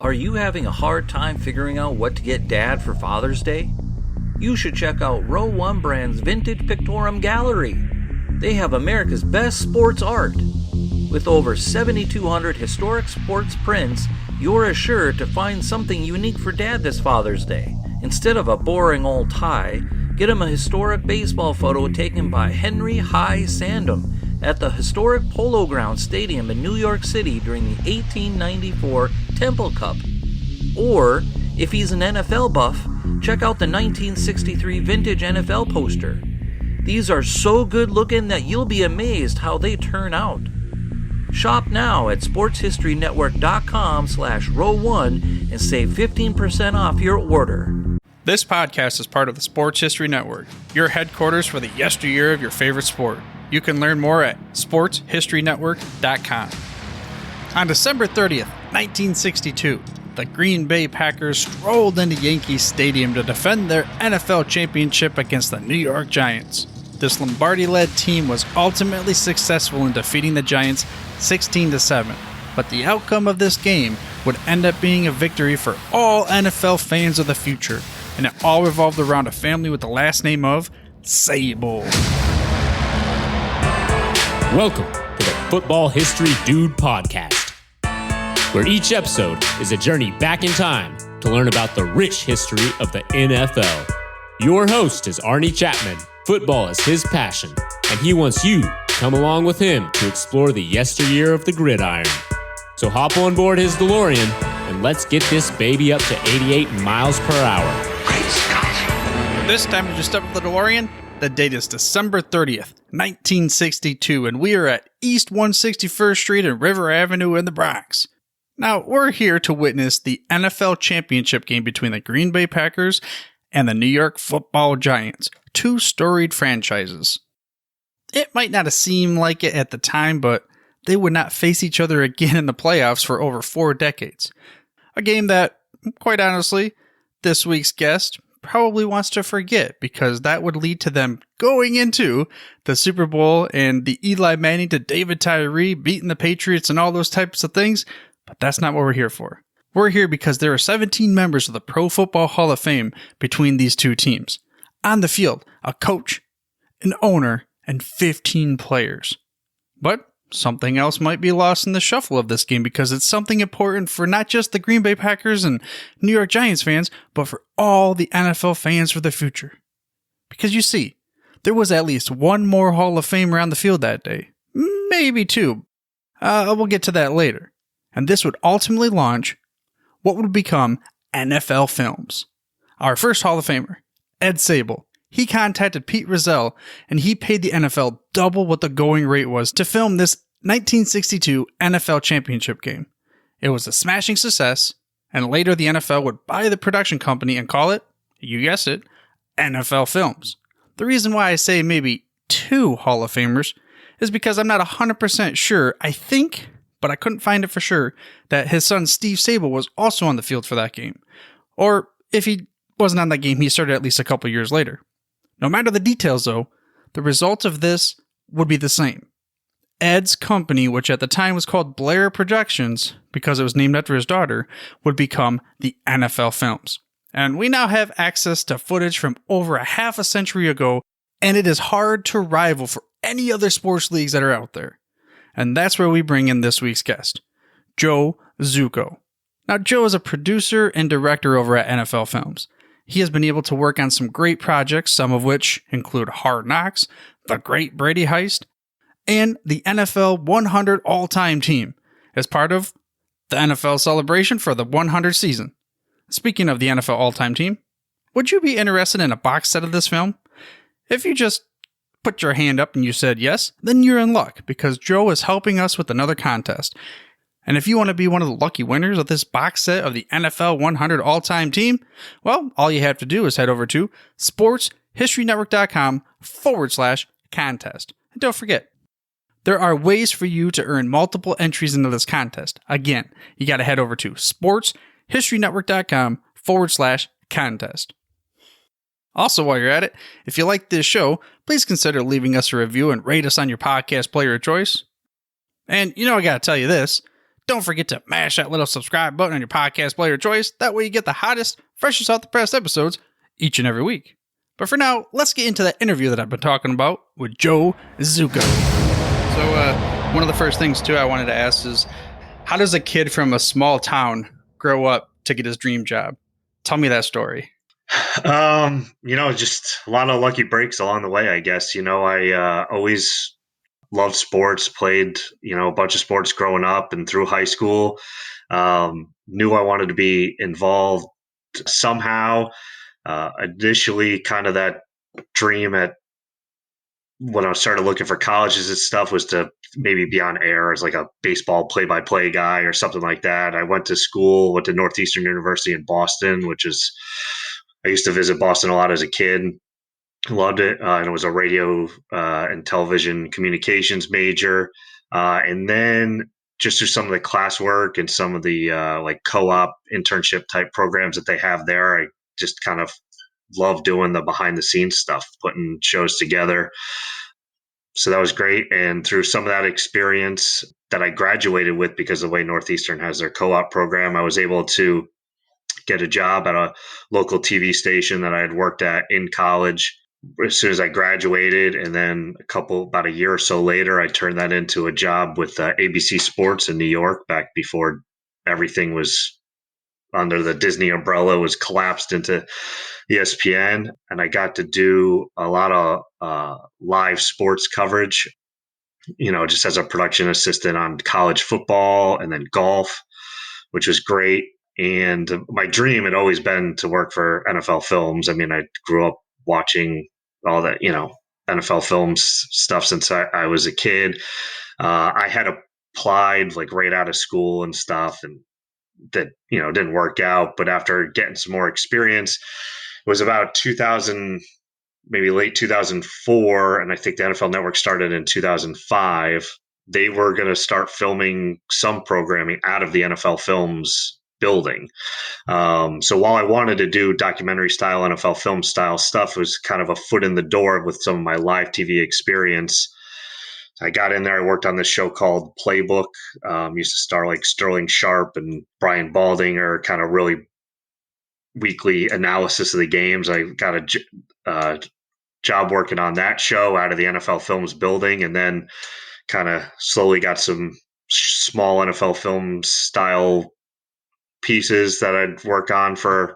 Are you having a hard time figuring out what to get Dad for Father's Day? You should check out Row 1 Brand's Vintage Pictorum Gallery. They have America's best sports art. With over 7,200 historic sports prints, you're assured to find something unique for Dad this Father's Day. Instead of a boring old tie, get him a historic baseball photo taken by Henry High Sandom at the historic Polo Grounds Stadium in New York City during the 1894 Temple Cup. Or, if he's an NFL buff, check out the 1963 vintage NFL poster. These are so good looking that you'll be amazed how they turn out. Shop now at sportshistorynetwork.com/row1 and save 15% off your order. This podcast is part of the Sports History Network, your headquarters for the yesteryear of your favorite sport. You can learn more at sportshistorynetwork.com. On December 30th, 1962, the Green Bay Packers strolled into Yankee Stadium to defend their NFL championship against the New York Giants. This Lombardi-led team was ultimately successful in defeating the Giants 16-7, but the outcome of this game would end up being a victory for all NFL fans of the future, and it all revolved around a family with the last name of Sable. Welcome to the Football History Dude Podcast, where each episode is a journey back in time to learn about the rich history of the NFL. Your host is Arnie Chapman. Football is his passion, and he wants you to come along with him to explore the yesteryear of the gridiron. So hop on board his DeLorean and let's get this baby up to 88 miles per hour. Great Scott! This time to just step up the DeLorean. The date is December 30th, 1962, and we are at East 161st Street and River Avenue in the Bronx. Now, we're here to witness the NFL championship game between the Green Bay Packers and the New York Football Giants, two storied franchises. It might not have seemed like it at the time, but they would not face each other again in the playoffs for over 4 decades. A game that, quite honestly, this week's guest probably wants to forget, because that would lead to them going into the Super Bowl and the Eli Manning to David Tyree beating the Patriots and all those types of things, but that's not what we're here for. We're here because there are 17 members of the Pro Football Hall of Fame between these two teams. On the field, a coach, an owner, and 15 players. But something else might be lost in the shuffle of this game, because it's something important for not just the Green Bay Packers and New York Giants fans, but for all the NFL fans for the future. Because you see, there was at least one more Hall of Famer on the field that day. Maybe two. We'll get to that later. And this would ultimately launch what would become NFL Films. Our first Hall of Famer, Ed Sable. He contacted Pete Rozelle, and he paid the NFL double what the going rate was to film this 1962 NFL championship game. It was a smashing success, and later the NFL would buy the production company and call it, you guessed it, NFL Films. The reason why I say maybe 2 Hall of Famers is because I'm not 100% sure. I think, but I couldn't find it for sure, that his son Steve Sable was also on the field for that game. Or if he wasn't on that game, he started at least a couple years later. No matter the details, though, the result of this would be the same. Ed's company, which at the time was called Blair Productions, because it was named after his daughter, would become the NFL Films. And we now have access to footage from over a half a century ago, and it is hard to rival for any other sports leagues that are out there. And that's where we bring in this week's guest, Joe Zucco. Now, Joe is a producer and director over at NFL Films. He has been able to work on some great projects, some of which include Hard Knocks, the Great Brady Heist, and the NFL 100 All-Time Team as part of the NFL celebration for the 100th season. Speaking of the NFL All-Time Team, would you be interested in a box set of this film? If you just put your hand up and you said yes, then you're in luck, because Joe is helping us with another contest. And if you want to be one of the lucky winners of this box set of the NFL 100 All-Time Team, well, all you have to do is head over to sportshistorynetwork.com/contest. And don't forget, there are ways for you to earn multiple entries into this contest. Again, you got to head over to sportshistorynetwork.com/contest. Also, while you're at it, if you like this show, please consider leaving us a review and rate us on your podcast player of choice. And I got to tell you this. don't forget to mash that little subscribe button on your podcast player of choice. That way you get the hottest, freshest off the press episodes each and every week. But for now, let's get into that interview that I've been talking about with Joe Zucco. So one of the first things, too, I wanted to ask is, how does a kid from a small town grow up to get his dream job? Tell me that story. Just a lot of lucky breaks along the way, I guess. I always loved sports, played, a bunch of sports growing up and through high school. Knew I wanted to be involved somehow. Initially, kind of that dream when I started looking for colleges and stuff was to maybe be on air as like a baseball play-by-play guy or something like that. I went to Northeastern University in Boston, I used to visit Boston a lot as a kid. Loved it. And it was a radio and television communications major. And then just through some of the classwork and some of the like co-op internship type programs that they have there, I just kind of love doing the behind the scenes stuff, putting shows together. So that was great. And through some of that experience that I graduated with, because of the way Northeastern has their co-op program, I was able to get a job at a local TV station that I had worked at in college as soon as I graduated. And then about a year or so later, I turned that into a job with ABC Sports in New York, back before everything was under the Disney umbrella, was collapsed into ESPN. And I got to do a lot of live sports coverage, just as a production assistant on college football and then golf, which was great. And my dream had always been to work for NFL Films. I mean, I grew up watching all that, NFL Films stuff since I was a kid. I had applied like right out of school and stuff, and that, didn't work out. But after getting some more experience, it was about 2000, maybe late 2004. And I think the NFL Network started in 2005. They were going to start filming some programming out of the NFL Films building. So while I wanted to do documentary style, NFL film style stuff, it was kind of a foot in the door with some of my live TV experience. I got in there. I worked on this show called Playbook. Used to star like Sterling Sharp and Brian Baldinger, kind of really weekly analysis of the games. I got a job working on that show out of the NFL Films building, and then kind of slowly got some small NFL Films style pieces that I'd work on for a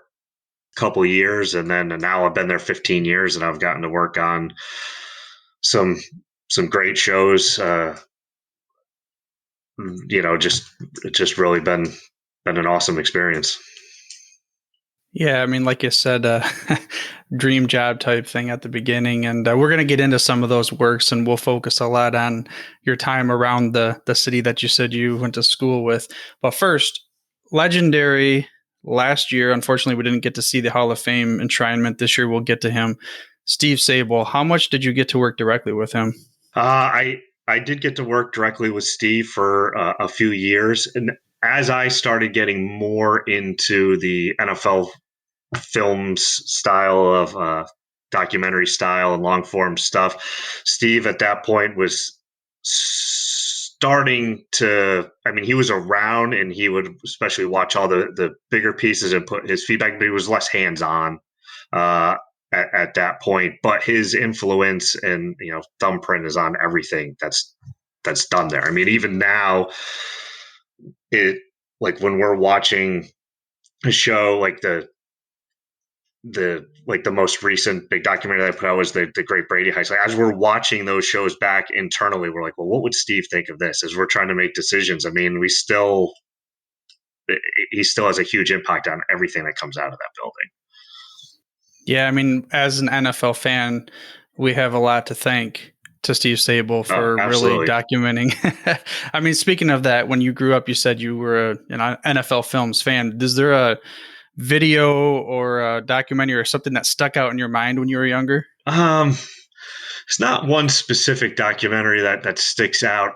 couple of years. And now I've been there 15 years and I've gotten to work on some great shows. Just really been an awesome experience. Yeah, I mean, like you said, dream job type thing at the beginning. And we're going to get into some of those works, and we'll focus a lot on your time around the city that you said you went to school with. But first, legendary last year. Unfortunately, we didn't get to see the Hall of Fame enshrinement. This year, we'll get to him. Steve Sabol, how much did you get to work directly with him? I did get to work directly with Steve for a few years. And as I started getting more into the NFL Films style of documentary style and long form stuff, Steve at that point was starting to, he was around and he would especially watch all the bigger pieces and put his feedback, but he was less hands-on at that point. But his influence and, thumbprint is on everything that's done there. Even now, when we're watching a show like the most recent big documentary that I put out was the Great Brady Heist. Like, as we're watching those shows back internally, we're like, well, what would Steve think of this? As we're trying to make decisions, he still has a huge impact on everything that comes out of that building. Yeah, as an NFL fan, we have a lot to thank to Steve Sabol for really documenting. Speaking of that, when you grew up, you said you were an NFL Films fan. Is there a video or a documentary or something that stuck out in your mind when you were younger? It's not one specific documentary that sticks out.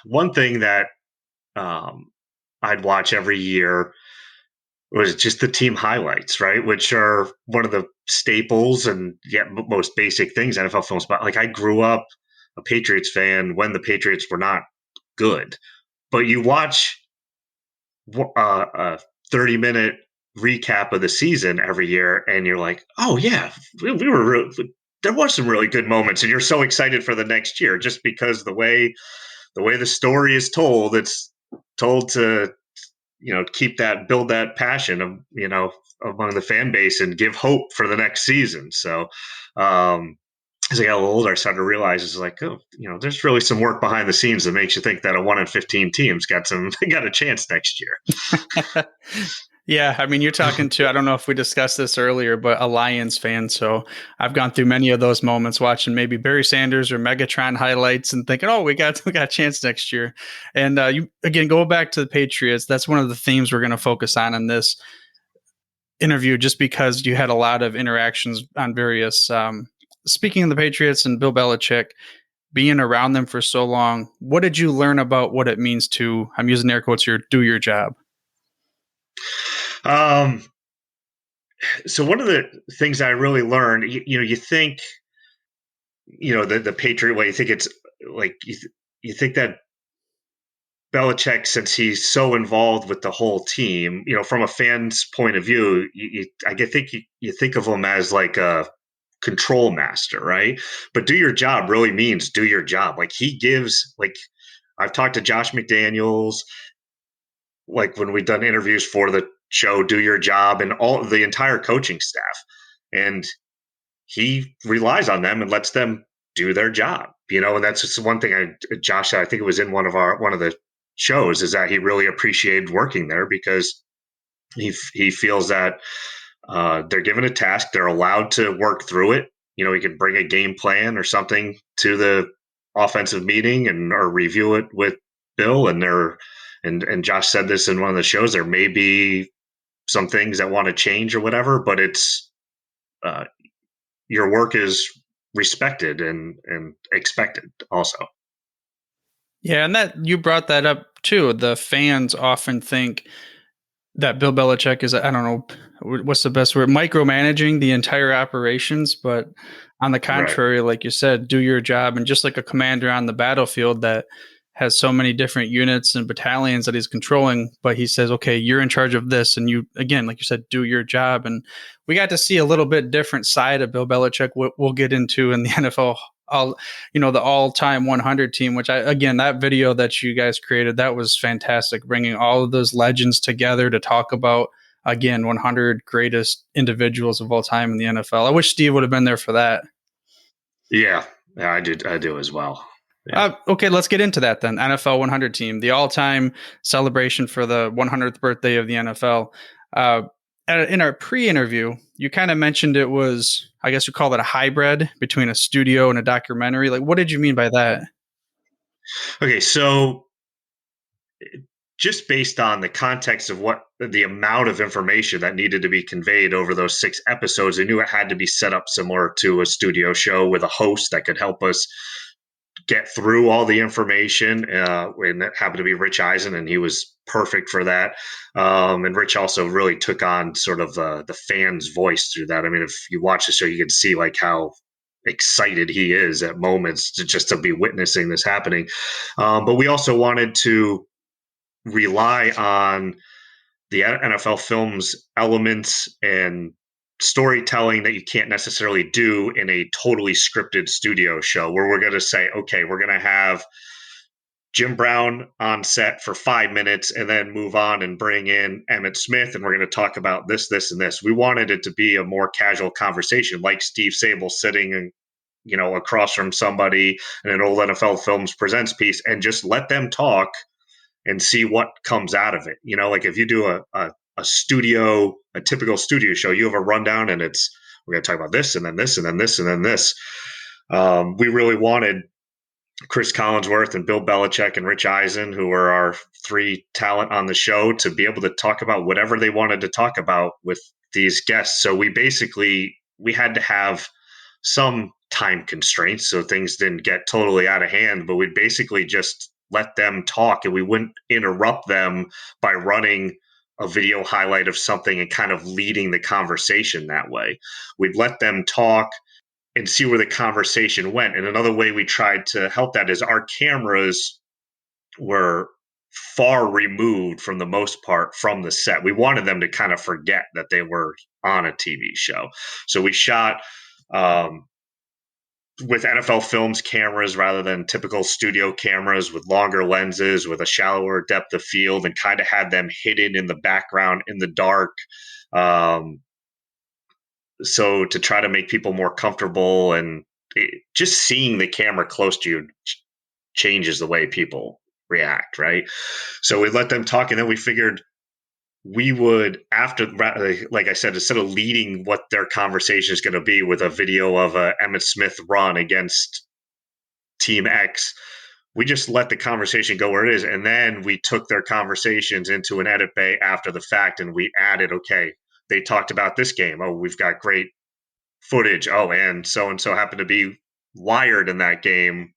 One thing that I'd watch every year was just the team highlights, right? Which are one of the staples and most basic things NFL Films. But like, I grew up a Patriots fan when the Patriots were not good, but you watch a 30-minute recap of the season every year, and you're like, oh yeah, we were there was some really good moments, and you're so excited for the next year just because the way the story is told, it's told to keep that build that passion of among the fan base and give hope for the next season. So as I got a little older, I started to realize it's like, oh, there's really some work behind the scenes that makes you think that a 1-in-15 team's got a chance next year. Yeah, I mean, you're talking to, I don't know if we discussed this earlier, but a Lions fan. So I've gone through many of those moments watching maybe Barry Sanders or Megatron highlights and thinking, oh, we got a chance next year. And you again, go back to the Patriots. That's one of the themes we're going to focus on in this interview, just because you had a lot of interactions on various, speaking of the Patriots and Bill Belichick, being around them for so long, what did you learn about what it means to, I'm using air quotes here, do your job? So one of the things I really learned, you think, the Patriot way, you think it's like, you think that Belichick, since he's so involved with the whole team, from a fan's point of view, you think of him as like a control master, right? But do your job really means do your job. Like he gives, like I've talked to Josh McDaniels, like when we've done interviews for the show, do your job, and all the entire coaching staff. And he relies on them and lets them do their job, and that's just one thing Josh, I think it was in one of the shows, is that he really appreciated working there because he feels that they're given a task, they're allowed to work through it. He can bring a game plan or something to the offensive meeting or review it with Bill, and Josh said this in one of the shows, there may be some things that want to change or whatever, but it's your work is respected and expected also. Yeah, and that you brought that up too. The fans often think that Bill Belichick is, I don't know, what's the best word, micromanaging the entire operations. But on the Right. contrary, like you said, do your job. And just like a commander on the battlefield that has so many different units and battalions that he's controlling, but he says, okay, you're in charge of this. And you, again, like you said, do your job. And we got to see a little bit different side of Bill Belichick. We'll get into in the NFL, the all-time 100 team, which again, that video that you guys created, that was fantastic, bringing all of those legends together to talk about, again, 100 greatest individuals of all time in the NFL. I wish Steve would have been there for that. Yeah, I do as well. Yeah. Okay, let's get into that then. NFL 100 team, the all-time celebration for the 100th birthday of the NFL. In our pre-interview, you kind of mentioned it was, I guess you call it a hybrid between a studio and a documentary. Like, what did you mean by that? Okay, so just based on the context of what the amount of information that needed to be conveyed over those 6 episodes, I knew it had to be set up similar to a studio show with a host that could help us get through all the information. And that happened to be Rich Eisen, and he was perfect for that. And Rich also really took on sort of the fans' voice through that. I mean, if you watch the show, you can see like how excited he is at moments just to be witnessing this happening. But we also wanted to rely on the NFL film's elements and storytelling that you can't necessarily do in a totally scripted studio show, where we're going to say, okay, we're going to have Jim Brown on set for 5 minutes and then move on and bring in Emmitt Smith, and we're going to talk about this, this, and this. We wanted it to be a more casual conversation, like Steve Sable sitting across from somebody in an old NFL Films Presents piece, and just let them talk and see what comes out of it. Like if you do a typical studio show, you have a rundown and we're going to talk about this and then this and then this and then this. We really wanted Chris Collinsworth and Bill Belichick and Rich Eisen, who were our 3 talent on the show, to be able to talk about whatever they wanted to talk about with these guests. So we had to have some time constraints so things didn't get totally out of hand, but we'd basically just let them talk, and we wouldn't interrupt them by running a video highlight of something and kind of leading the conversation that way. We'd let them talk and see where the conversation went. And another way we tried to help that is our cameras were far removed from the most part from the set. We wanted them to kind of forget that they were on a TV show. So we shot with NFL Films cameras rather than typical studio cameras, with longer lenses, with a shallower depth of field, and kind of had them hidden in the background in the dark. So to try to make people more comfortable, and just seeing the camera close to you changes the way people react, right? So we let them talk, and then we figured we would, after, like I said, instead of leading what their conversation is going to be with a video of a Emmitt Smith run against Team X, we just let the conversation go where it is. And then we took their conversations into an edit bay after the fact, and we added, okay, they talked about this game. Oh, we've got great footage. Oh, and so happened to be wired in that game,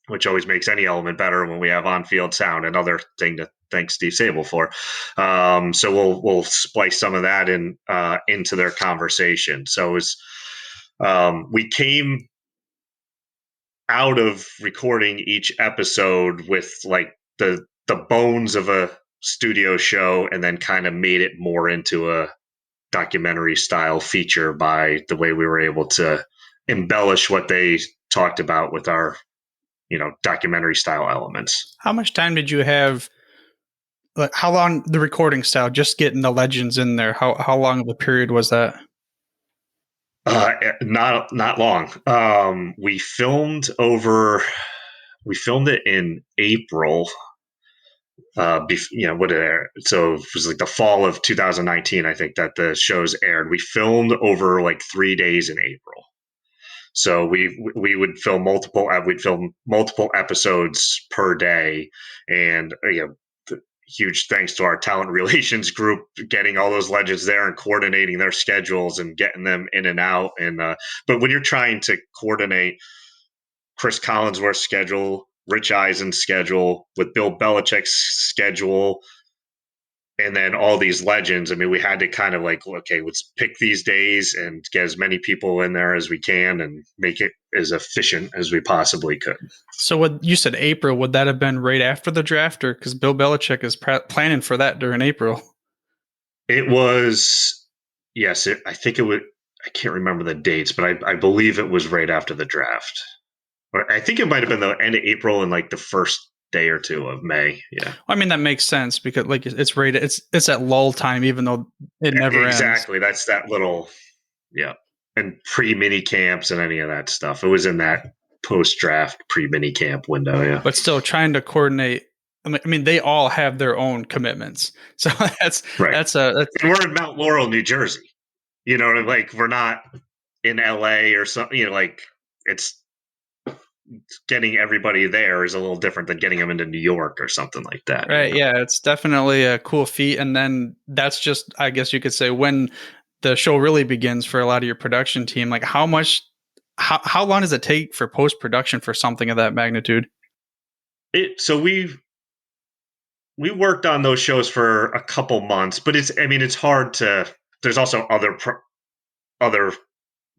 which always makes any element better when we have on-field sound. Another thing to thank Steve Sable for. So we'll splice some of that in into their conversation. So it was, we came out of recording each episode with like the bones of a studio show, and then kind of made it more into a documentary style feature by the way we were able to embellish what they talked about with our, documentary style elements. How much time did you have? Like, how long the recording style, just getting the legends in there? How long of a period was that? Not long. We filmed it in April. So it was like the fall of 2019, I think, that the shows aired. We filmed over like 3 days in April. So we would film multiple episodes per day, and huge thanks to our talent relations group getting all those legends there and coordinating their schedules and getting them in and out. And but when you're trying to coordinate Chris Collinsworth's schedule, Rich Eisen's schedule with Bill Belichick's schedule, and then all these legends, I mean, we had to kind of like, okay, let's pick these days and get as many people in there as we can and make it as efficient as we possibly could. So what you said, April, would that have been right after the draft, or because Bill Belichick is planning for that during April? It was, yes, I think it would, I can't remember the dates, but I believe it was right after the draft. Or I think it might have been the end of April and like the first day or two of May. Yeah. I mean, that makes sense because like it's rated, it's at lull time, even though it never ends. Exactly. That's that little, yeah. And pre-mini camps and any of that stuff. It was in that post-draft pre-mini camp window. Yeah. But still trying to coordinate. I mean, they all have their own commitments. So that's right. And we're in Mount Laurel, New Jersey. Like we're not in LA or something, like it's getting everybody there is a little different than getting them into New York or something like that. Right. Yeah. It's definitely a cool feat. And then that's just, I guess you could say, when the show really begins for a lot of your production team, like how long does it take for post-production for something of that magnitude? So we worked on those shows for a couple months, but it's hard to, there's also other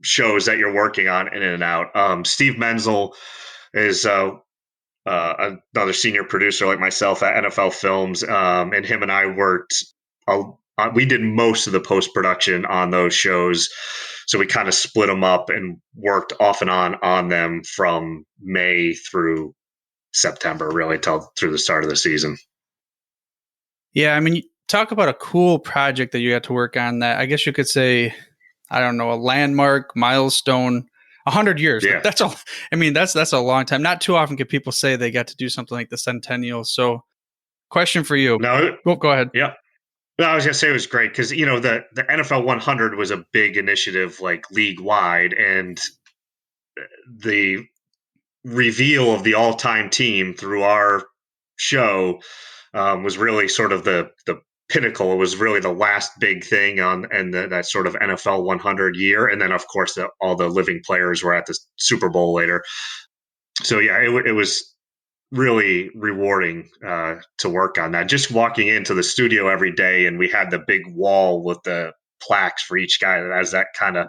shows that you're working on in and out. Steve Menzel is another senior producer like myself at NFL Films, and him and I worked. We did most of the post production on those shows, so we kind of split them up and worked off and on them from May through September, really through the start of the season. Yeah, I mean, you talk about a cool project that you got to work on. That I guess you could say, I don't know, a landmark milestone. 100 years. Yeah. That's all. I mean, that's a long time. Not too often can people say they got to do something like the centennial. So, question for you. No, go ahead. Yeah. No, I was gonna say it was great because the NFL 100 was a big initiative, like league wide, and the reveal of the all-time team through our show was really sort of the pinnacle. It was really the last big thing that sort of NFL 100 year. And then, of course, all the living players were at the Super Bowl later. So, yeah, it was really rewarding to work on that. Just walking into the studio every day, and we had the big wall with the plaques for each guy. As that kind of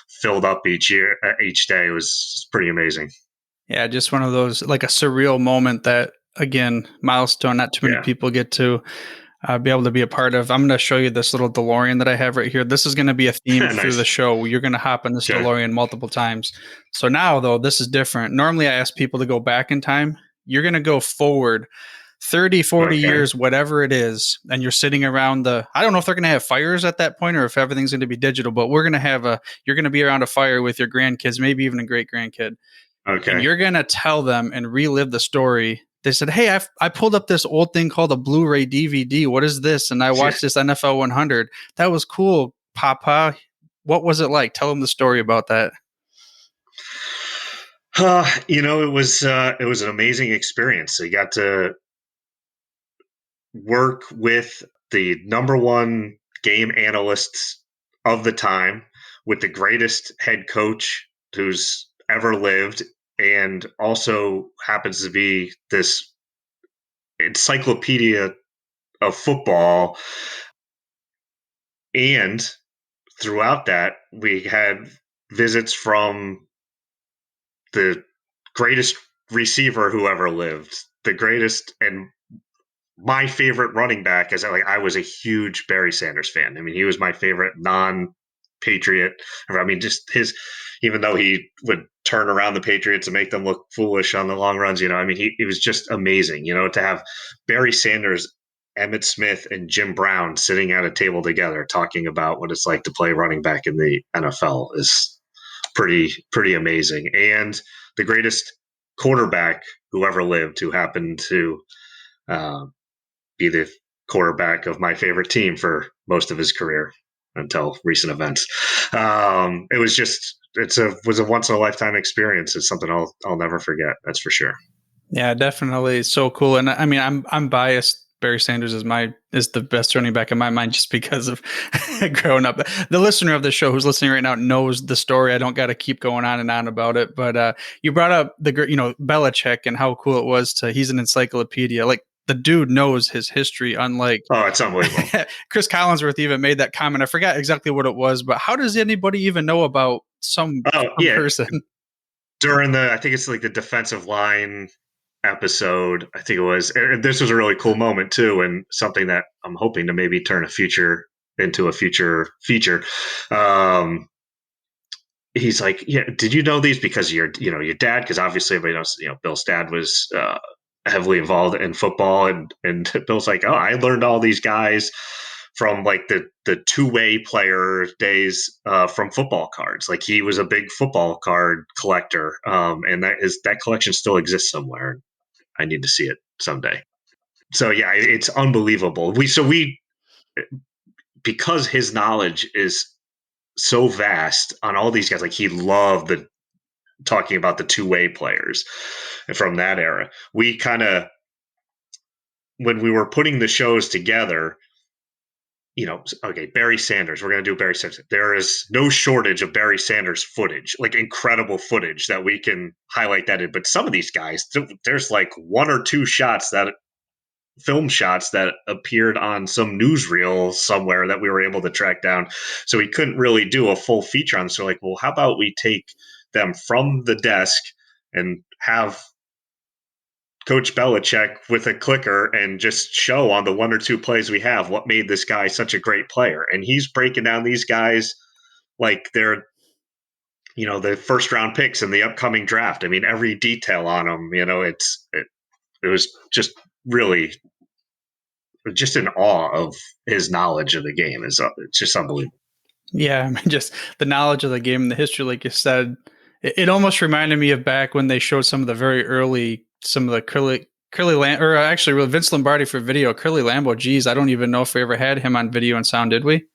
filled up each day, it was pretty amazing. Yeah, just one of those, like a surreal moment that again, milestone not too many people get to be able to be a part of. I'm going to show you this little DeLorean that I have right here. This is going to be a theme Nice. through the show. You're going to hop in this DeLorean multiple times. So now, though, this is different. Normally, I ask people to go back in time. You're going to go forward 30, 40 years, whatever it is, and you're sitting around I don't know if they're going to have fires at that point or if everything's going to be digital, but you're going to be around a fire with your grandkids, maybe even a great grandkid. Okay. And you're going to tell them and relive the story. They said, hey, I pulled up this old thing called a Blu-ray DVD. What is this? And I watched this NFL 100. That was cool, Papa. What was it like? Tell them the story about that. It was an amazing experience. So you got to work with the number one game analysts of the time, with the greatest head coach who's ever lived, and also happens to be this encyclopedia of football. And throughout that, we had visits from the greatest receiver who ever lived, the greatest, and my favorite running back. I was a huge Barry Sanders fan. I mean, he was my favorite non-Patriot. I mean, just even though he would turn around the Patriots and make them look foolish on the long runs, I mean, he was just amazing, to have Barry Sanders, Emmitt Smith, and Jim Brown sitting at a table together talking about what it's like to play running back in the NFL is pretty amazing. And the greatest quarterback who ever lived, who happened to be the quarterback of my favorite team for most of his career until recent events. It was a once in a lifetime experience. It's something I'll never forget. That's for sure. Yeah, definitely. So cool. And I mean, I'm biased. Barry Sanders is the best running back in my mind just because of growing up. The listener of the show who's listening right now knows the story. I don't got to keep going on and on about it. But you brought up Belichick and how cool it was he's an encyclopedia. Like, the dude knows his history, unlike... Oh, it's unbelievable. Chris Collinsworth even made that comment. I forgot exactly what it was, but how does anybody even know about some person? During I think it's like the defensive line episode, I think it was. And this was a really cool moment too, and something that I'm hoping to maybe turn into a future feature. He's like, yeah, did you know these because your dad? Because obviously everybody knows, Bill's dad was heavily involved in football, and Bill's like, oh, I learned all these guys from like the two-way player days from football cards. Like, he was a big football card collector, and that collection still exists somewhere. I need to see it someday. So yeah, it's unbelievable. Because his knowledge is so vast on all these guys, like, he loved talking about the two-way players from that era. We kind of, when we were putting the shows together, okay, Barry Sanders, we're going to do Barry Sanders. There is no shortage of Barry Sanders footage, like incredible footage that we can highlight that in. But some of these guys, there's like one or two film shots that appeared on some newsreel somewhere that we were able to track down. So we couldn't really do a full feature on. So like, well, how about we take them from the desk and have Coach Belichick with a clicker and just show on the one or two plays we have what made this guy such a great player. And he's breaking down these guys like they're, the first round picks in the upcoming draft. I mean, every detail on them, it was just really just in awe of his knowledge of the game. It's just unbelievable. Yeah, I mean, just the knowledge of the game and the history, like you said, it almost reminded me of back when they showed some of the very early, some of the Curly or actually Vince Lombardi for video. Curly Lambeau, geez, I don't even know if we ever had him on video and sound, did we?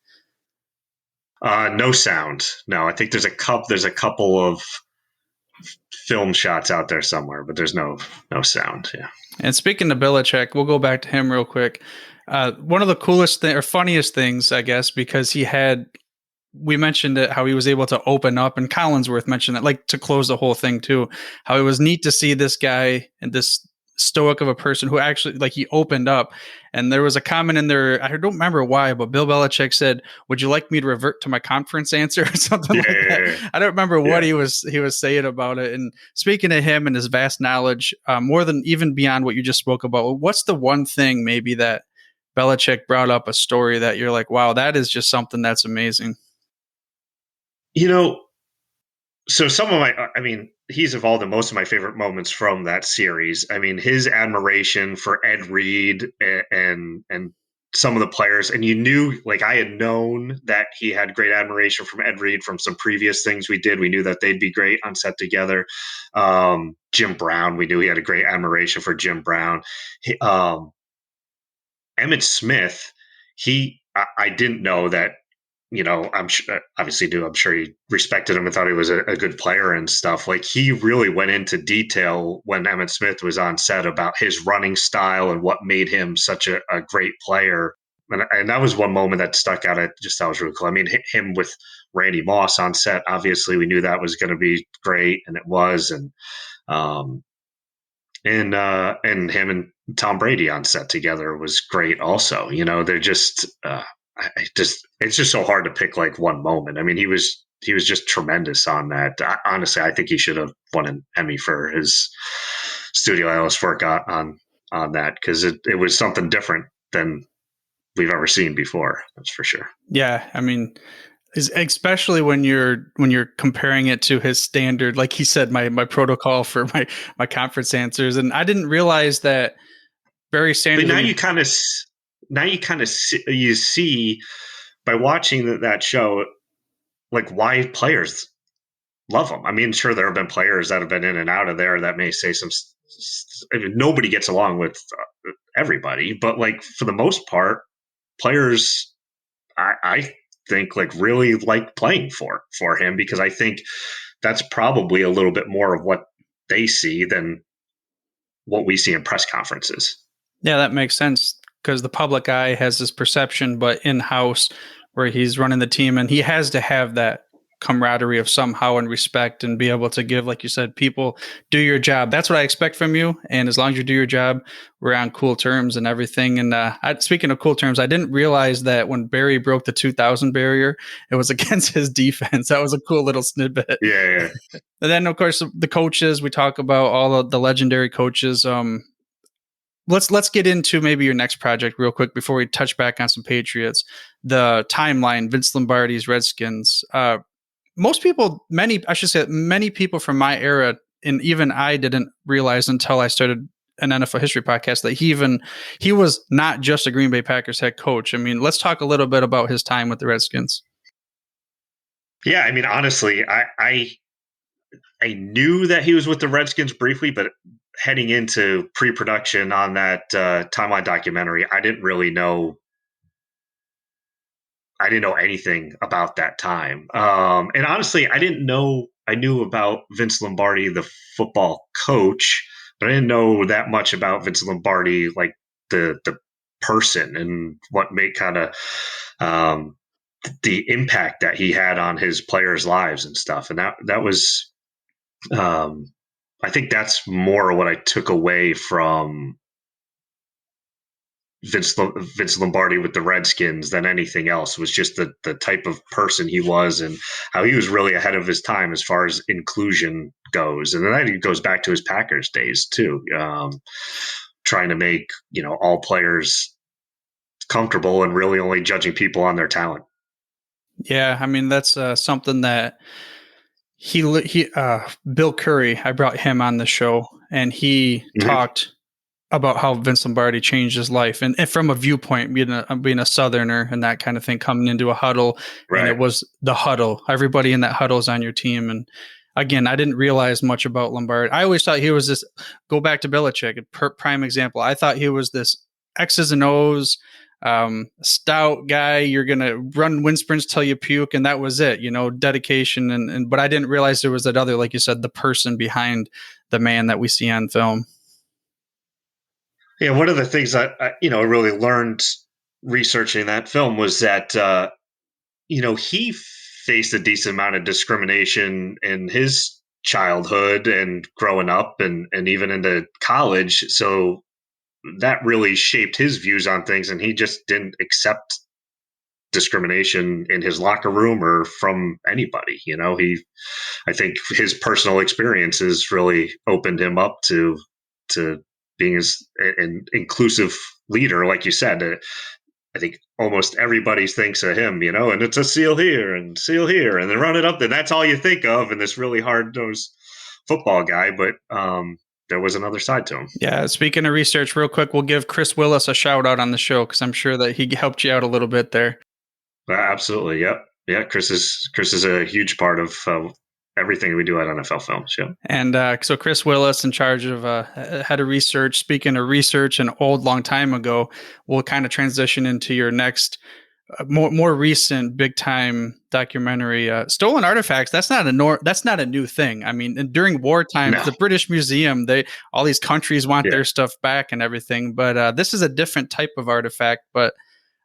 No sound. No, I think there's a couple of film shots out there somewhere, but there's no sound. Yeah. And speaking of Belichick, we'll go back to him real quick. One of the coolest or funniest things, I guess, because we mentioned it, how he was able to open up, and Collinsworth mentioned that, like, to close the whole thing too, how it was neat to see this guy and this stoic of a person who actually, like, he opened up. And there was a comment in there, I don't remember why, but Bill Belichick said, "Would you like me to revert to my conference answer?" or something like that. I don't remember what he was saying about it. And speaking of him and his vast knowledge, more than even beyond what you just spoke about, what's the one thing maybe that Belichick brought up a story that you're like, wow, that is just something that's amazing? So some of he's involved in most of my favorite moments from that series. I mean, his admiration for Ed Reed and some of the players, and you knew, like, I had known that he had great admiration from Ed Reed from some previous things we did. We knew that they'd be great on set together. Jim Brown, we knew he had a great admiration for Jim Brown. Emmitt Smith, I didn't know that. I'm sure, obviously knew, I'm sure he respected him and thought he was a good player and stuff. Like, he really went into detail when Emmitt Smith was on set about his running style and what made him such a great player. And that was one moment that stuck out. I just thought was really cool. I mean, him with Randy Moss on set, obviously we knew that was going to be great, and it was. And him and Tom Brady on set together was great also. They're just it's just so hard to pick like one moment. I mean, he was just tremendous on that. Honestly, I think he should have won an Emmy for his studio analyst work on that, because it was something different than we've ever seen before. That's for sure. Yeah, I mean, especially when you're comparing it to his standard, like he said, my protocol for my conference answers, and I didn't realize that Barry Sanders. But now you kind of see by watching that show, like, why players love him. I mean, sure, there have been players that have been in and out of there that may say some. I mean, nobody gets along with everybody, but, like, for the most part, players, I think, like, really like playing for him, because I think that's probably a little bit more of what they see than what we see in press conferences. Yeah, that makes sense, because the public eye has this perception, but in-house, where he's running the team, and he has to have that camaraderie of somehow and respect and be able to give, like you said, people, do your job. That's what I expect from you. And as long as you do your job, we're on cool terms and everything. And speaking of cool terms, I didn't realize that when Barry broke the 2,000 barrier, it was against his defense. That was a cool little snippet. Yeah. And then, of course, the coaches, we talk about all of the legendary coaches. Let's get into maybe your next project real quick before we touch back on some Patriots. The timeline, Vince Lombardi's Redskins. Many people from my era, and even I didn't realize until I started an NFL history podcast, that he was not just a Green Bay Packers head coach. I mean, let's talk a little bit about his time with the Redskins. Yeah, I mean, honestly, I knew that he was with the Redskins briefly, but heading into pre-production on that timeline documentary, I didn't know anything about that time. And honestly, I knew about Vince Lombardi, the football coach, but I didn't know that much about Vince Lombardi, like the person, and what made kind of the impact that he had on his players' lives and stuff. And that was, I think that's more what I took away from Vince Lombardi with the Redskins than anything else, was just the type of person he was, and how he was really ahead of his time as far as inclusion goes. And then that goes back to his Packers days too, trying to make, all players comfortable and really only judging people on their talent. Yeah, I mean, that's something that Bill Curry, I brought him on the show, and he talked about how Vince Lombardi changed his life, and from a viewpoint, being a Southerner and that kind of thing, coming into a huddle, right. And it was the huddle. Everybody in that huddle is on your team. And again, I didn't realize much about Lombardi. I always thought he was this, go back to Belichick, a prime example. I thought he was this X's and O's, stout guy. You're going to run wind sprints till you puke. And that was it, dedication. But I didn't realize there was that other, like you said, the person behind the man that we see on film. Yeah, one of the things that I really learned researching that film was that he faced a decent amount of discrimination in his childhood and growing up and even into college. So that really shaped his views on things, and he just didn't accept discrimination in his locker room or from anybody. I think his personal experiences really opened him up to being an inclusive leader, like you said. I think almost everybody thinks of him, and it's a seal here and seal here, and then run it up there. That's all you think of in this really hard-nosed football guy. But there was another side to him. Yeah. Speaking of research, real quick, we'll give Chris Willis a shout out on the show because I'm sure that he helped you out a little bit there. Absolutely. Yep. Yeah. Chris is a huge part of everything we do at NFL Films. Yeah. And so Chris Willis in charge of head of research. Speaking of research, an long time ago, we'll kind of transition into your next more recent big time documentary, Stolen Artifacts. That's not a new thing. I mean, during wartime, No. the British Museum, all these countries want their stuff back and everything. But this is a different type of artifact. But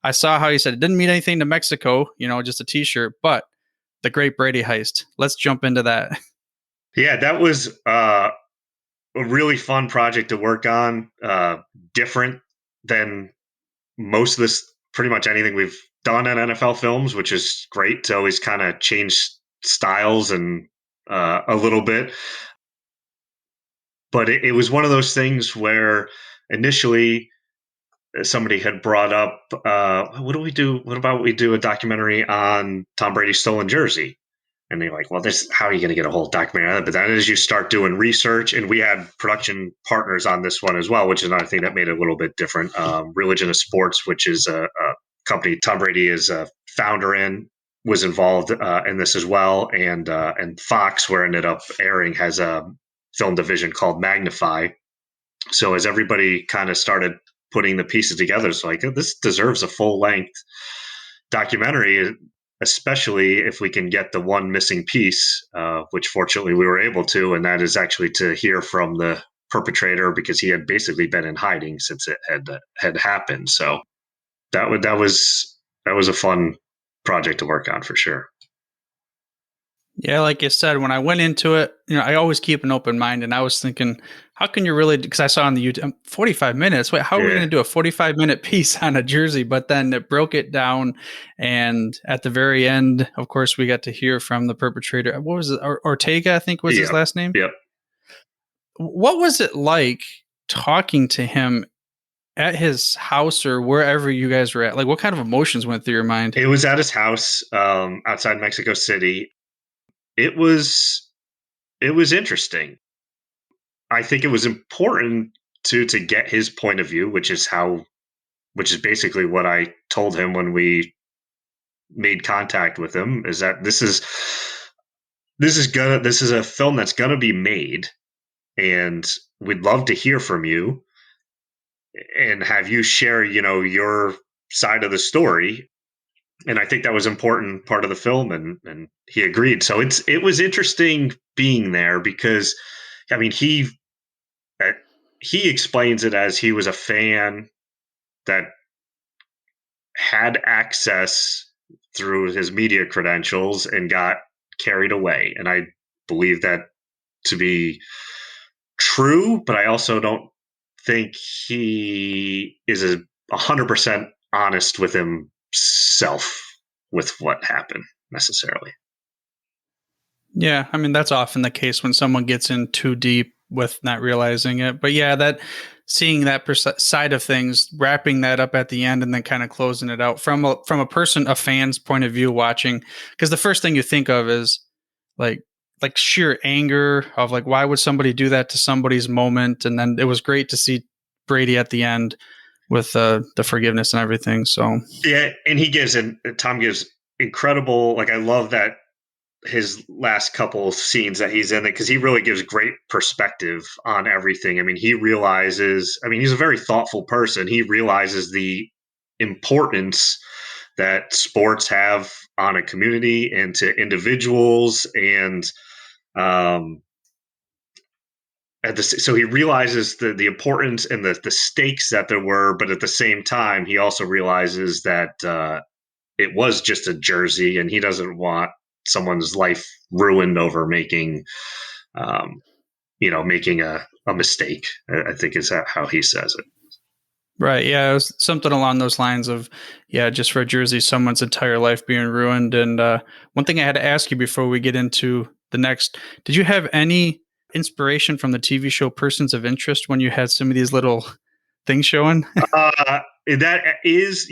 I saw how you said it didn't mean anything to Mexico, just a T-shirt, but the Great Brady Heist. Let's jump into that. Yeah, that was a really fun project to work on. Different than most of this, pretty much anything we've done at NFL Films, which is great to always kind of change styles and a little bit. But it was one of those things where initially somebody had brought up, what do we do? What about we do a documentary on Tom Brady's stolen jersey? And they're like, well, how are you going to get a whole documentary on that? But then as you start doing research, and we had production partners on this one as well, which is another thing that made it a little bit different. Religion of Sports, which is a company Tom Brady is a founder in, was involved in this as well. And Fox, where it ended up airing, has a film division called Magnify. So as everybody kind of started putting the pieces together, it's like, this deserves a full-length documentary, especially if we can get the one missing piece, which fortunately we were able to, and that is actually to hear from the perpetrator, because he had basically been in hiding since it had happened. So that was a fun project to work on for sure. Yeah, like you said, when I went into it, I always keep an open mind, and I was thinking, how can you really? Because I saw on the YouTube 45 minutes. Wait, how are we going to do a 45-minute piece on a jersey? But then it broke it down, and at the very end, of course, we got to hear from the perpetrator. What was it? Ortega, I think was his last name. Yep. What was it like talking to him at his house or wherever you guys were at? Like, what kind of emotions went through your mind? It was at his house outside Mexico City. It was interesting. I think it was important to get his point of view, which is basically what I told him when we made contact with him, is that this is a film that's gonna be made, and we'd love to hear from you and have you share, your side of the story. And I think that was an important part of the film, and he agreed. So it was interesting being there, because, I mean, he explains it as he was a fan that had access through his media credentials and got carried away. And I believe that to be true, but I also don't think he is 100% honest with himself with what happened necessarily. Yeah, I mean, that's often the case when someone gets in too deep with not realizing it. But yeah, that seeing that side of things, wrapping that up at the end, and then kind of closing it out from a fan's point of view watching, because the first thing you think of is like sheer anger of like, why would somebody do that to somebody's moment? And then it was great to see Brady at the end with the forgiveness and everything. So yeah, and Tom gives incredible, like, I love that his last couple scenes that he's in it, because he really gives great perspective on everything. I mean, he's a very thoughtful person. He realizes the importance that sports have on a community and to individuals, and so he realizes the importance and the stakes that there were, but at the same time, he also realizes that it was just a jersey, and he doesn't want someone's life ruined over making making a mistake. I think is how he says it. Right. Yeah. It was something along those lines of, just for a jersey, someone's entire life being ruined. And one thing I had to ask you before we get into the next, did you have any inspiration from the TV show Persons of Interest when you had some of these little things showing? That is,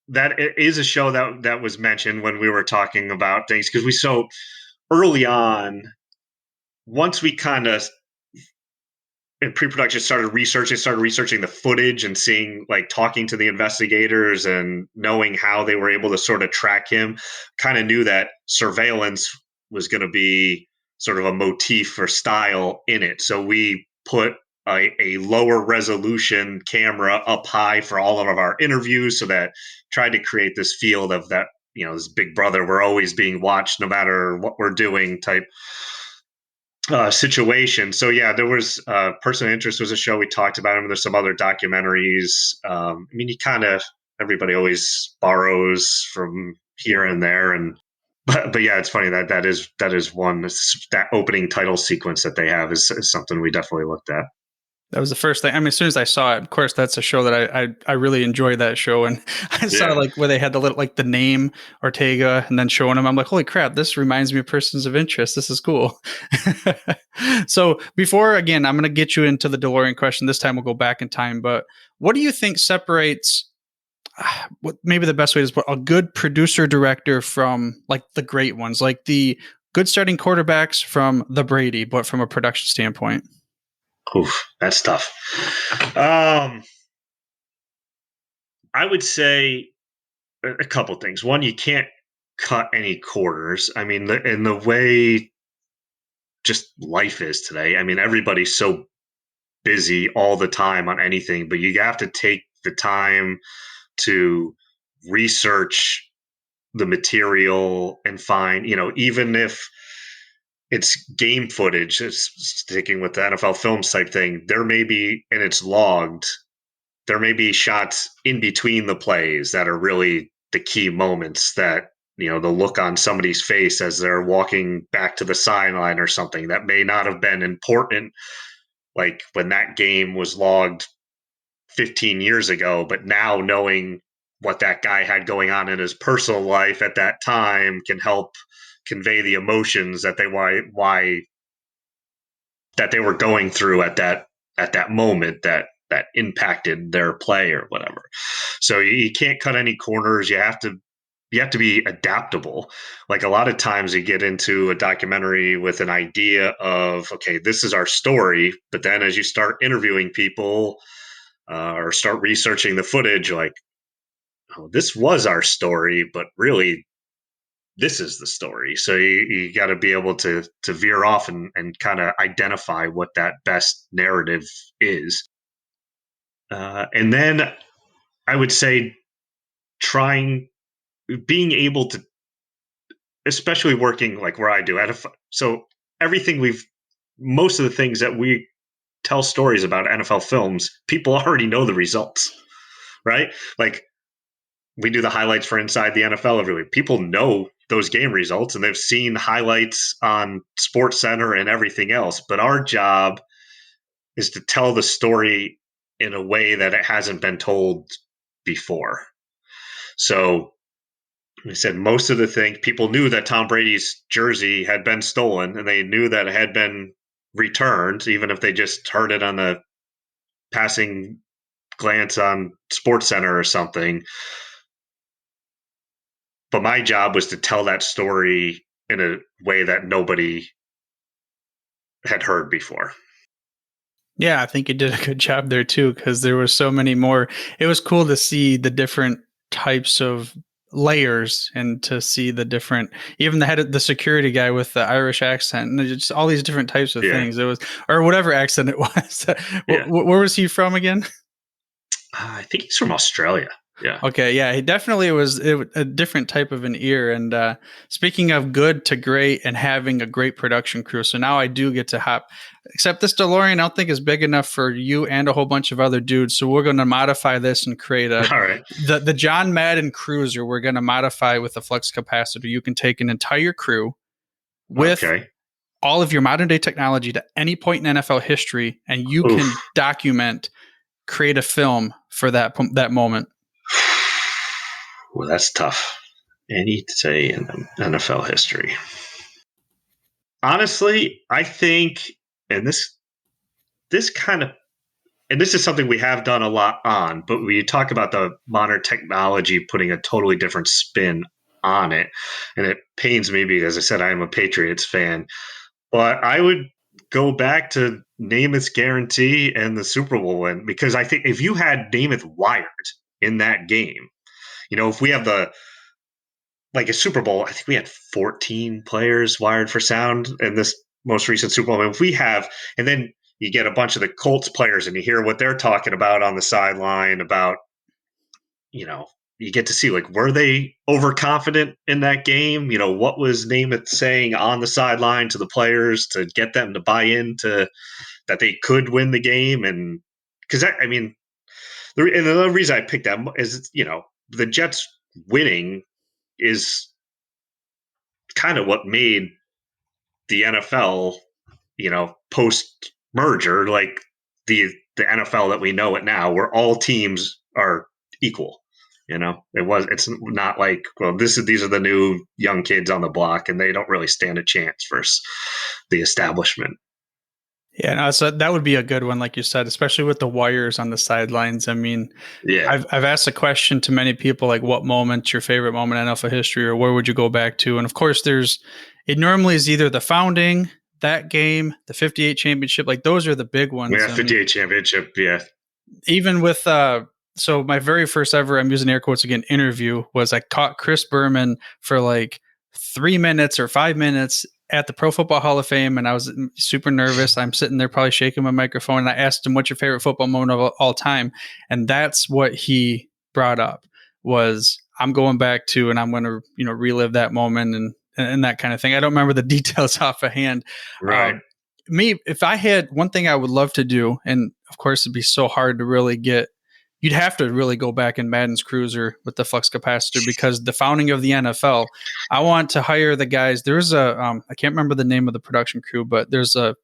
that is a show that was mentioned when we were talking about things, because we so early on, once we kind of in pre-production started researching the footage and seeing, like, talking to the investigators and knowing how they were able to sort of track him, kind of knew that surveillance was going to be sort of a motif or style in it. So we put a lower resolution camera up high for all of our interviews, so that tried to create this field of that, this big brother, we're always being watched no matter what we're doing type situation. So yeah, there was Person of Interest was a show we talked about him. There's some other documentaries. You kind of, everybody always borrows from here and there, and but yeah, it's funny that is one, that opening title sequence that they have is something we definitely looked at. That was the first thing. I mean, as soon as I saw it, of course, that's a show that I really enjoyed that show. And I saw like where they had the little, like the name Ortega and then showing them. I'm like, holy crap, this reminds me of Persons of Interest. This is cool. So before, again, I'm going to get you into the DeLorean question. This time we'll go back in time. But what do you think separates, what maybe the best way is a good producer director from like the great ones, like the good starting quarterbacks from the Brady, but from a production standpoint? Oof, that's tough. I would say a couple things. One, you can't cut any corners. I mean, in the way just life is today, I mean, everybody's so busy all the time on anything, but you have to take the time to research the material and find, even if it's game footage, it's sticking with the NFL Films type thing, there may be, and it's logged, there may be shots in between the plays that are really the key moments, that, the look on somebody's face as they're walking back to the sideline or something that may not have been important, like when that game was logged 15 years ago, but now knowing what that guy had going on in his personal life at that time can help convey the emotions that they were going through at that moment that impacted their play or whatever. So you can't cut any corners. You have to be adaptable. Like, a lot of times you get into a documentary with an idea of, okay, this is our story, but then as you start interviewing people or start researching the footage, like, oh, this was our story, but really this is the story. So you got to be able to veer off and kind of identify what that best narrative is. And then I would say being able to, especially working like where I do, so most of the things that we tell stories about NFL Films, people already know the results, right? Like, we do the highlights for Inside the NFL every week. People know those game results and they've seen highlights on Sports Center and everything else. But our job is to tell the story in a way that it hasn't been told before. So, like I said, most of the things, people knew that Tom Brady's jersey had been stolen and they knew that it had been returned, even if they just heard it on a passing glance on Sports Center or something. But my job was to tell that story in a way that nobody had heard before. Yeah, I think you did a good job there too, because there were so many more. It was cool to see the different types of layers and to see the different, even the security guy with the Irish accent and just all these different types of things. It was, or whatever accent it was. Where was he from again? I think he's from Australia. Yeah. Okay. Yeah. He definitely was a different type of an ear. And speaking of good to great and having a great production crew. So now I do get to hop, except this DeLorean I don't think is big enough for you and a whole bunch of other dudes. So we're going to modify this and create the John Madden Cruiser. We're going to modify with a flux capacitor. You can take an entire crew with all of your modern day technology to any point in NFL history, and you can create a film for that moment? Well, that's tough. Any say in NFL history. Honestly, I think, and this kind of, and this is something we have done a lot on, but when you talk about the modern technology putting a totally different spin on it, and it pains me because, as I said, I am a Patriots fan, but I would go back to Namath's guarantee and the Super Bowl win, because I think if you had Namath wired in that game, if we have like a Super Bowl, I think we had 14 players wired for sound in this most recent Super Bowl. I mean, if we have, and then you get a bunch of the Colts players and you hear what they're talking about on the sideline about, you get to see, like, were they overconfident in that game? What was Namath saying on the sideline to the players to get them to buy into that they could win the game? And because and the reason I picked that is, the Jets winning is kind of what made the NFL, post merger, like the NFL that we know it now, where all teams are equal. It's not like, well, these are the new young kids on the block and they don't really stand a chance versus the establishment. Yeah, no, so that would be a good one, like you said, especially with the wires on the sidelines. I mean, yeah, I've asked a question to many people, like, what moment's your favorite moment in NFL history, or where would you go back to? And of course, it normally is either the founding, that game, the 58 championship. Like, those are the big ones. Yeah, 58 championship. Yeah. Even with, so my very first ever, I'm using air quotes again, interview was I caught Chris Berman for like 3 minutes or 5 minutes at the Pro Football Hall of Fame, and I was super nervous. I'm sitting there probably shaking my microphone, and I asked him, what's your favorite football moment of all time? And that's what he brought up was, I'm going back to, and I'm going to, relive that moment and that kind of thing. I don't remember the details off of hand. Right. Me, if I had one thing I would love to do, and of course it'd be so hard to really get, you'd have to really go back in Madden's Cruiser with the flux capacitor, because the founding of the NFL, I want to hire the guys. There's I can't remember the name of the production crew, but there's a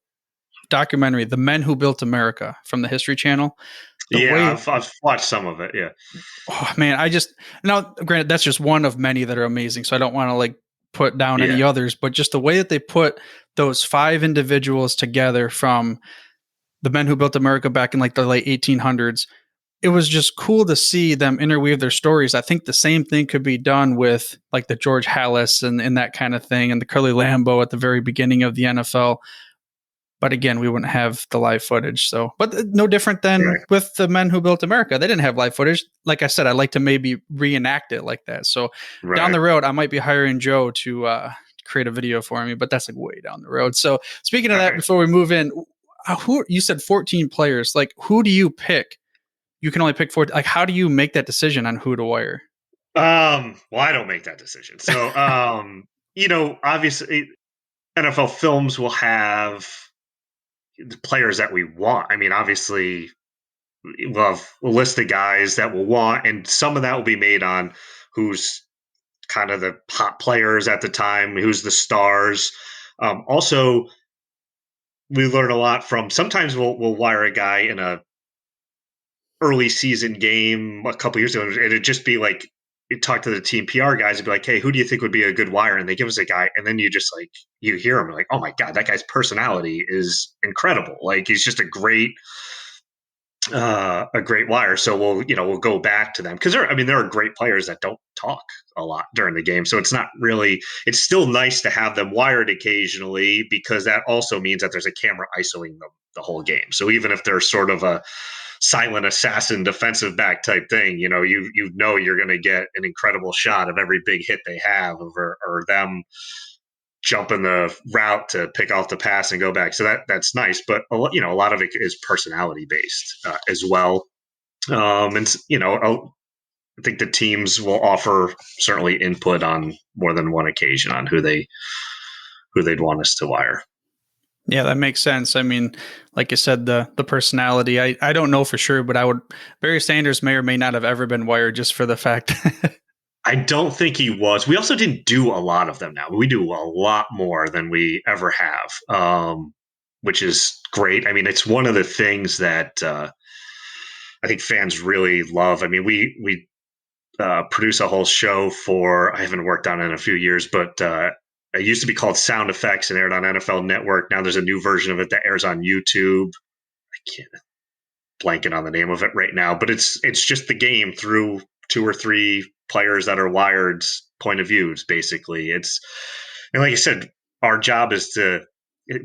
documentary, The Men Who Built America, from the History Channel. I've watched some of it. Yeah. Oh man, now granted, that's just one of many that are amazing. So I don't want to like put down any others, but just the way that they put those 5 individuals together from the Men Who Built America back in like the late 1800s, it was just cool to see them interweave their stories. I think the same thing could be done with like the George Halas and that kind of thing, and the Curly Lambeau at the very beginning of the NFL. But again, we wouldn't have the live footage. So, but no different than with the Men Who Built America. They didn't have live footage. Like I said, I'd like to maybe reenact it like that. So down the road, I might be hiring Joe to create a video for me, but that's like way down the road. So speaking of that, before we move in, who you said 14 players, like who do you pick? You can only pick 4. Like, how do you make that decision on who to wire? Well, I don't make that decision. So, obviously NFL Films will have the players that we want. I mean, obviously we'll have a list of guys that we'll want, and some of that will be made on who's kind of the hot players at the time, who's the stars. Also, we learn a lot from, sometimes we'll wire a guy in a early season game a couple years ago, and it'd just be like, you talk to the team PR guys and be like, hey, who do you think would be a good wire? And they give us a guy, and then you just like, you hear him like, oh my God, that guy's personality is incredible. Like, he's just a great wire. So we'll go back to them, because there are great players that don't talk a lot during the game. So it's still nice to have them wired occasionally, because that also means that there's a camera ISOing them the whole game. So even if they're sort of a silent assassin defensive back type thing, you're going to get an incredible shot of every big hit they have, or them jumping the route to pick off the pass and go back. So that's nice, but a lot of it is personality based as well. I think the teams will offer certainly input on more than one occasion on who they'd want us to wire. Yeah, that makes sense. I mean, like you said, the personality, I don't know for sure, but Barry Sanders may or may not have ever been wired, just for the fact I don't think he was. We also didn't do a lot of them now. We do a lot more than we ever have, which is great. I mean, it's one of the things that I think fans really love. I mean, we produce a whole show for, I haven't worked on it in a few years, but it used to be called Sound Effects and aired on NFL Network. Now there's a new version of it that airs on YouTube. I can't blanking on the name of it right now, but it's just the game through 2 or 3 players that are wired point of views. Basically, and like I said, our job is to.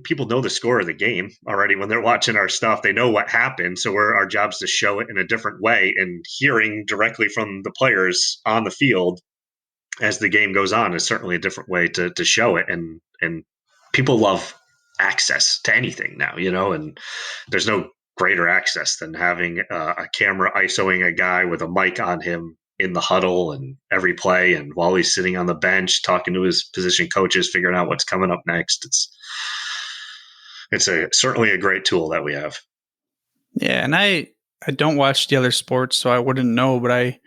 People know the score of the game already when they're watching our stuff. They know what happened, so our job is to show it in a different way, and hearing directly from the players on the field as the game goes on is certainly a different way to show it. And people love access to anything now, and there's no greater access than having a camera ISOing a guy with a mic on him in the huddle and every play, and while he's sitting on the bench talking to his position coaches, figuring out what's coming up next. It's certainly a great tool that we have. Yeah, and I don't watch the other sports, so I wouldn't know, but I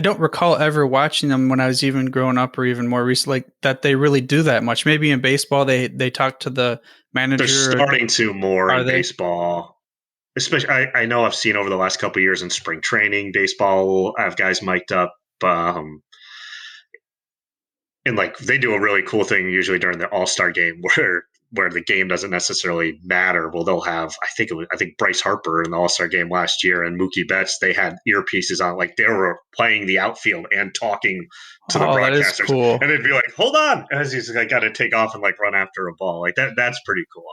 don't recall ever watching them when I was even growing up or even more recently, like that they really do that much. Maybe in baseball they talk to the manager. They're starting to more in baseball. Especially, I know I've seen over the last couple of years in spring training, baseball will have guys mic'd up. And like they do a really cool thing usually during the All-Star game where the game doesn't necessarily matter. Well, they'll have, I think Bryce Harper in the All-Star game last year and Mookie Betts, they had earpieces on, like they were playing the outfield and talking to the broadcasters. That is cool. And they'd be like, hold on, as he's like, got to take off and like run after a ball. Like that's pretty cool.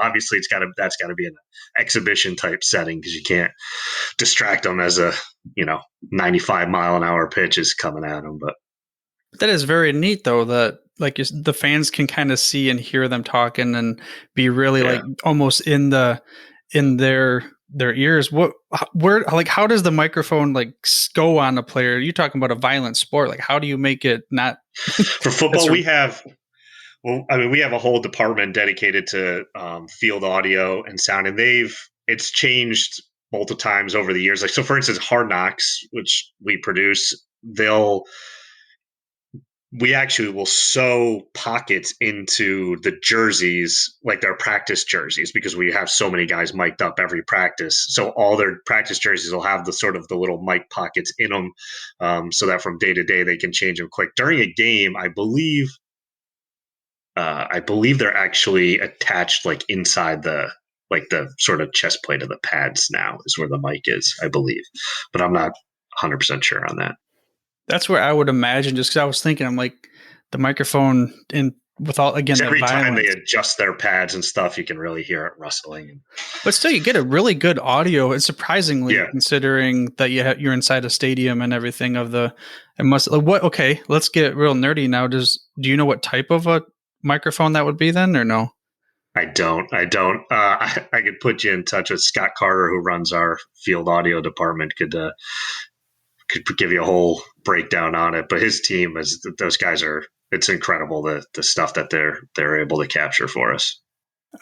Obviously that's got to be an exhibition type setting because you can't distract them as a, 95 mile an hour pitch is coming at them. But that is very neat though, that like the fans can kind of see and hear them talking and be really like almost in their ears. How does the microphone like go on a player? You're talking about a violent sport. Like, how do you make it not for football? We have a whole department dedicated to field audio and sound, and it's changed multiple times over the years. Like, so for instance, Hard Knocks, which we produce, we actually will sew pockets into the jerseys, like their practice jerseys, because we have so many guys mic'd up every practice. So all their practice jerseys will have the little mic pockets in them, so that from day to day they can change them quick. During a game, I believe they're actually attached like inside the sort of chest plate of the pads now is where the mic is, I believe. But I'm not 100% sure on that. That's where I would imagine, just because I was thinking, I'm like, the microphone with all, again, every time they adjust their pads and stuff, you can really hear it rustling. But still, you get a really good audio. It's surprisingly, considering that you're inside a stadium and everything okay, let's get real nerdy now. Do you know what type of a microphone that would be then, or no? I don't. I could put you in touch with Scott Carter, who runs our field audio department. Could give you a whole breakdown on it, but his team those guys it's incredible the stuff that they're able to capture for us.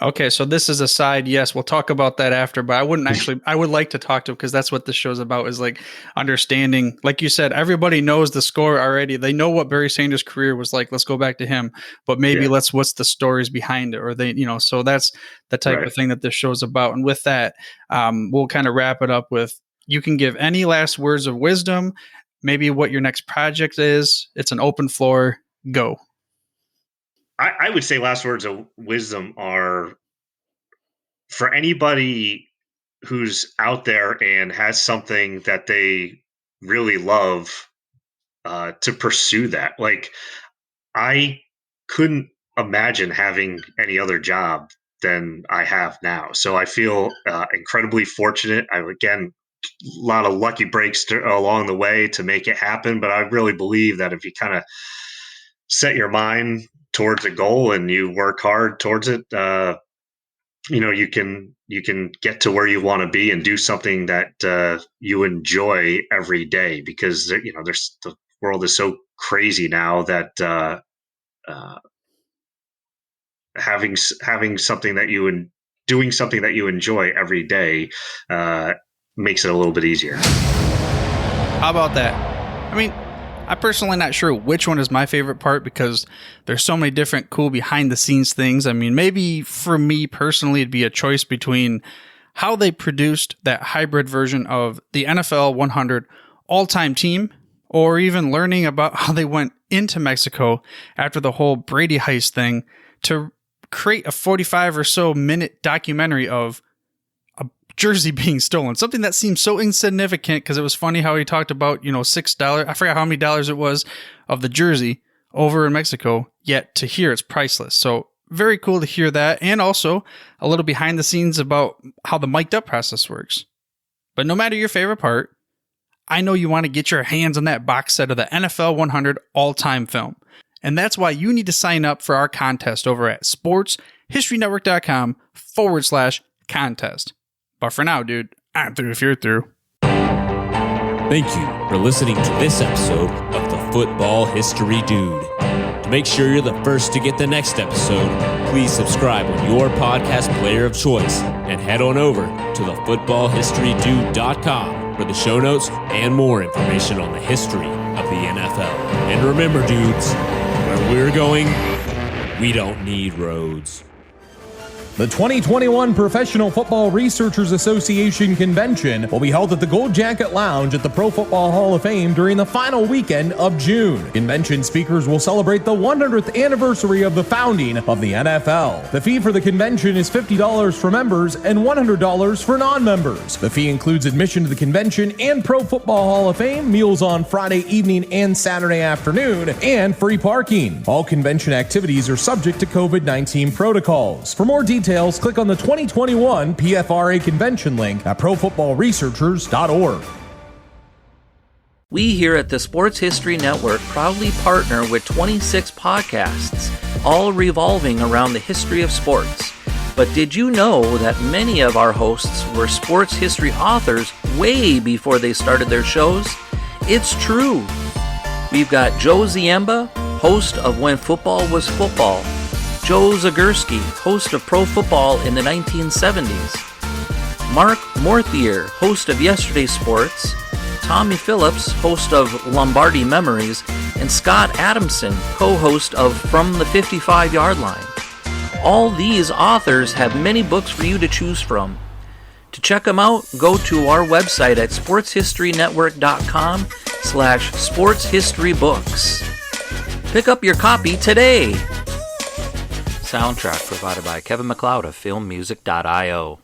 Okay, so this is a side. Yes, we'll talk about that after, but I would like to talk to him because that's what this show's about, is like understanding, like you said, everybody knows the score already. They know what Barry Sanders' career was like. Let's go back to him, but maybe what's the stories behind it, or so that's the type of thing that this show's about. And with that, we'll kind of wrap it up with, you can give any last words of wisdom, maybe what your next project is. It's an open floor. Go. I would say last words of wisdom are for anybody who's out there and has something that they really love, to pursue that. Like, I couldn't imagine having any other job than I have now. So I feel incredibly fortunate. Again, a lot of lucky breaks along the way to make it happen. But I really believe that if you kind of set your mind towards a goal and you work hard towards it, you can get to where you want to be and do something that you enjoy every day, because the world is so crazy now that having something that doing something that you enjoy every day makes it a little bit easier. How about that? I mean, I'm personally not sure which one is my favorite part because there's so many different cool behind the scenes things. I mean, maybe for me personally, it'd be a choice between how they produced that hybrid version of the NFL 100 all-time team, or even learning about how they went into Mexico after the whole Brady Heist thing to create a 45 or so minute documentary of a jersey being stolen. Something that seems so insignificant because it was funny how he talked about, $6, I forgot how many dollars it was of the jersey over in Mexico, yet to hear it's priceless. So very cool to hear that, and also a little behind the scenes about how the mic'd up process works. But no matter your favorite part, I know you want to get your hands on that box set of the NFL 100 all-time film. And that's why you need to sign up for our contest over at sportshistorynetwork.com/contest. But for now, dude, I'm through if you're through. Thank you for listening to this episode of the Football History Dude. To make sure you're the first to get the next episode, please subscribe on your podcast player of choice and head on over to thefootballhistorydude.com for the show notes and more information on the history of the NFL. And remember, dudes, where we're going, we don't need roads. The 2021 Professional Football Researchers Association Convention will be held at the Gold Jacket Lounge at the Pro Football Hall of Fame during the final weekend of June. Convention speakers will celebrate the 100th anniversary of the founding of the NFL. The fee for the convention is $50 for members and $100 for non-members. The fee includes admission to the convention and Pro Football Hall of Fame, meals on Friday evening and Saturday afternoon, and free parking. All convention activities are subject to COVID-19 protocols. For more details, click on the 2021 PFRA convention link at profootballresearchers.org. We here at the Sports History Network proudly partner with 26 podcasts, all revolving around the history of sports. But did you know that many of our hosts were sports history authors way before they started their shows? It's true. We've got Joe Ziemba, host of When Football Was Football, Joe Zagurski, host of Pro Football in the 1970s, Mark Morthier, host of Yesterday Sports, Tommy Phillips, host of Lombardi Memories, and Scott Adamson, co-host of From the 55-Yard Line. All these authors have many books for you to choose from. To check them out, go to our website at sportshistorynetwork.com/sportshistorybooks. Pick up your copy today. Soundtrack provided by Kevin MacLeod of filmmusic.io.